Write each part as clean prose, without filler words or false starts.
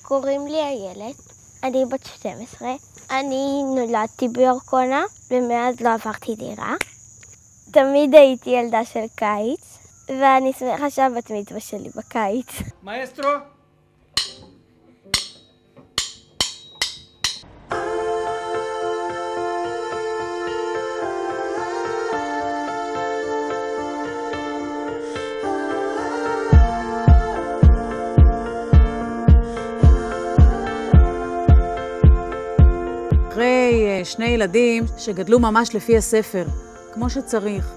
קוראים לי איילת, אני בת 12. אני נולדתי בירקונה, ומאז לא עברתי דירה. תמיד הייתי ילדה של קיץ, ואני שמחה שהבת מצווה שלי בקיץ. מאסטרו? אחרי שני ילדים שגדלו ממש לפי הספר, כמו שצריך.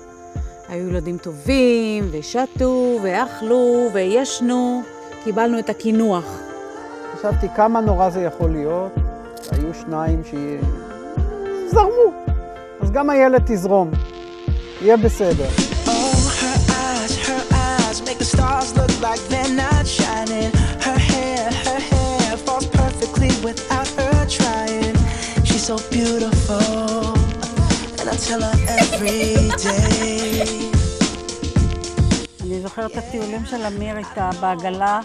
היו ילדים טובים, ושתו, ואכלו, וישנו. קיבלנו את הקינוח. חשבתי כמה נורא זה יכול להיות. היו שניים שזרמו. אז גם הילד תזרום. יהיה בסדר. So beautiful, and I tell her every day. אני זוכרת את הטיולים של אמיר איתה בעגלה,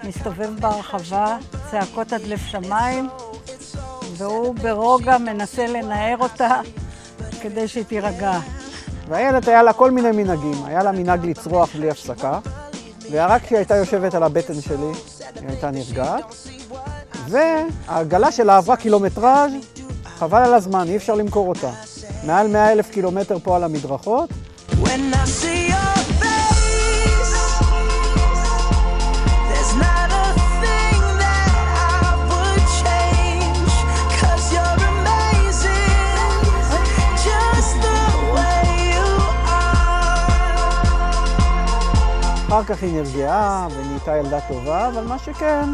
מסתובב ברחבה, צעקות עד לב שמיים, והוא ברוגע מנסה לנער אותה כדי שהיא תירגע. והילד היה לה כל מיני מנהגים, היה לה מנהג לצרוח בלי הפסקה, ורק כשהיא הייתה יושבת על הבטן שלי, היא הייתה נרגעת, והעגלה שלה עברה קילומטראז' חבל על הזמן, אי אפשר למכור אותה. מעל 100,000 קילומטר פה על המדרכות. אחר כך היא נרגעה ונהייתה ילדה טובה, אבל מה שכן,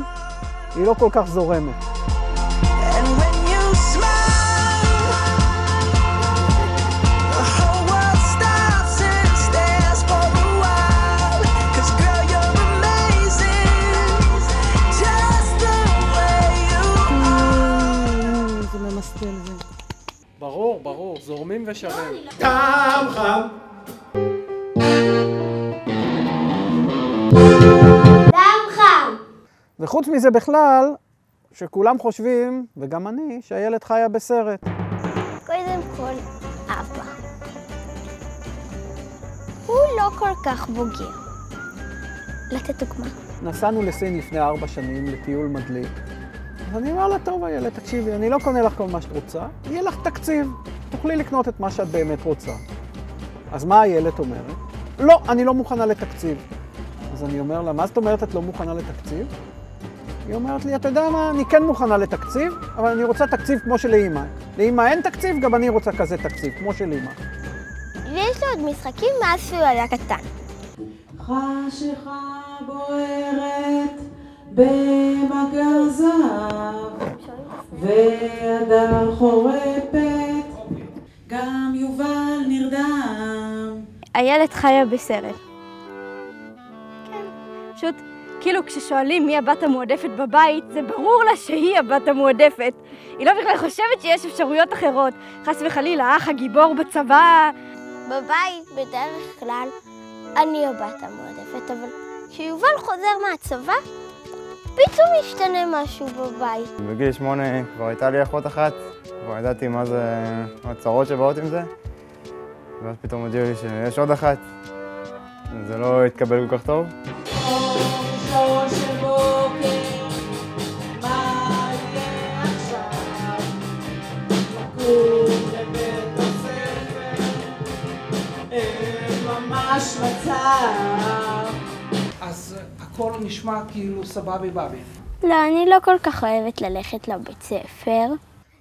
היא לא כל כך זורמת. ברור, ברור, זורמים ושרים. טעם חם! טעם חם! וחוץ מזה בכלל, שכולם חושבים, וגם אני, שהילד חיה בסרט. קודם כל, אבא. הוא לא כל כך בוגר. לתת דוגמה. נסענו לסין לפני 4 שנים לטיול מדליק. אז אני אומר לה, טוב הילד, תקשיבי, אני לא קונה לך כל מה שאת רוצה, יהיה לך תקציב, תוכלי לקנות את מה שאת באמת רוצה. אז מה הילד אומרת? לא, אני לא מוכנה לתקציב. אז אני אומר לה, מה זאת אומרת את לא מוכנה לתקציב? היא אומרת לי, אתה יודע מה, אני כן מוכנה לתקציב, אבל אני רוצה תקציב כמו שלאמא. לאמא אין תקציב, גם אני רוצה כזה תקציב, כמו של אמא. ויש לו עוד משחקים מאז שהוא היה קטן. חשיכה בוערת במגר זהב, והדר חורפת, גם יובל נרדם. הילד חיה בסרט. כן. פשוט, כאילו כששואלים מי הבת המועדפת בבית, זה ברור לה שהיא הבת המועדפת. היא לא בכלל חושבת שיש אפשרויות אחרות. חס וחלילה, האח הגיבור בצבא. בבית, בדרך כלל, אני הבת המועדפת, אבל כשיובל חוזר מהצבא, פתאום משתנה משהו בבית. בגיל 8 כבר הייתה לי אחות אחת, כבר ידעתי מה זה הצרות שבאות עם זה, ואז פתאום הודיעו לי שיש עוד אחת. זה לא התקבל כל כך טוב. אז הכל נשמע כאילו סבבי בבי. לא, אני לא כל כך אוהבת ללכת לבית ספר.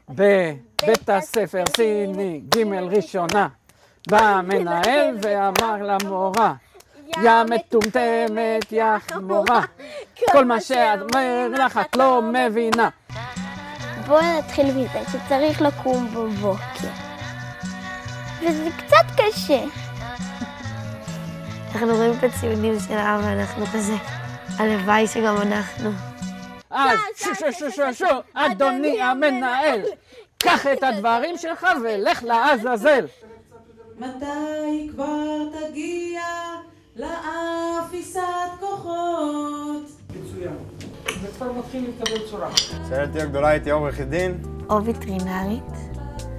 בבית הספר סיני ג' ראשונה, בא מנהל ואמר למורה, יא מטומטמת, יא חמורה, כל מה שאת אומרת לך את לא מבינה. בואו נתחיל מזה שצריך לקום בבוקר. וזה קצת קשה. אנחנו רואים את הציונים של אבא, אנחנו כזה, הלוואי שגם אנחנו. אז שו, אדוני המנהל, קח את הדברים שלך ולך לעזאזל. מתי כבר תגיע לאפיסת כוחות? מצוין. וכבר מתחיל להתקבל צורה. כשהילדתי הגדולה הייתי עורכת דין. או וטרינרית.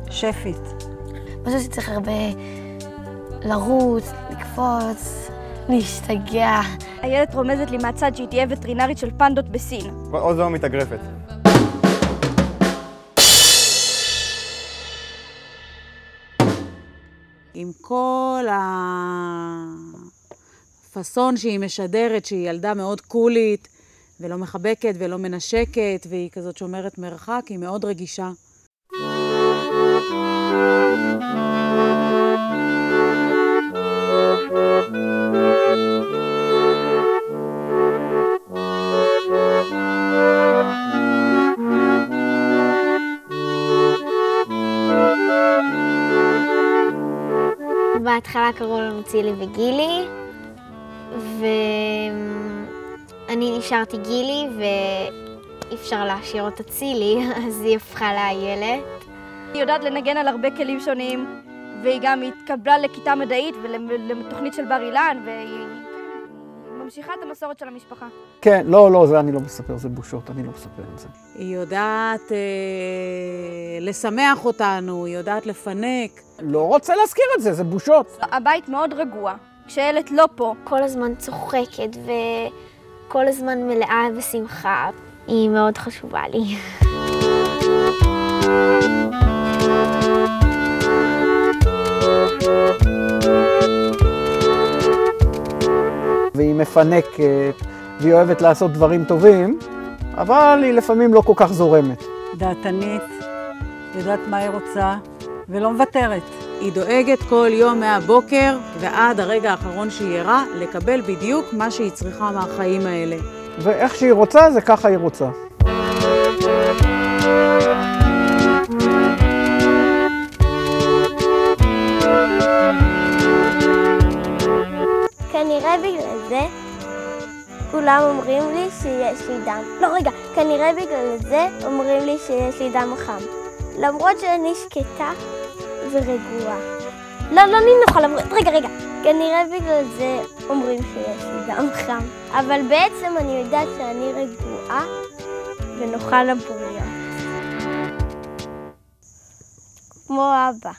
שפית. משהו שצריך הרבה לרוץ, לקפוץ, להשתגע. הילד רומזת לי מהצד שהיא תהיה וטרינרית של פנדות בסין. עוד זו מתאגרפת. עם כל הפאסון שהיא משדרת, שהיא ילדה מאוד קולית, ולא מחבקת ולא מנשקת, והיא כזאת שומרת מרחק, היא מאוד רגישה. בהתחלה קראו לנו צילי וגילי, ואני נשארתי גילי ואי אפשר להשאיר אותה צילי, אז היא הפכה לאיילת. היא יודעת לנגן על הרבה כלים שונים, והיא גם התקבלה לכיתה מדעית ולתוכנית של בר אילן, והיא ממשיכה את המסורת של המשפחה. כן, לא, זה אני לא מספר, זה בושות, אני לא מספר את זה. היא יודעת לשמח אותנו, היא יודעת לפנק. לא רוצה להזכיר את זה, זה בושות. הבית מאוד רגוע, כשהילד לא פה. כל הזמן צוחקת וכל הזמן מלאה בשמחה. היא מאוד חשובה לי. והיא מפנקת, והיא אוהבת לעשות דברים טובים, אבל היא לפעמים לא כל כך זורמת. דעתנית, יודעת מה היא רוצה, ולא מוותרת. היא דואגת כל יום מהבוקר ועד הרגע האחרון שהיא ערה לקבל בדיוק מה שהיא צריכה מהחיים האלה. ואיך שהיא רוצה, זה ככה היא רוצה. כנראה בגלל זה כולם אומרים לי שיש לי דם. לא, רגע, כנראה בגלל זה אומרים לי שיש לי דם חם. למרות שאני שקטה ורגועה. לא נינוחה, רגע. כנראה בגלל זה אומרים שיש לי דם חם. אבל בעצם אני יודעת שאני רגועה ונוחה לבריות. כמו אבא.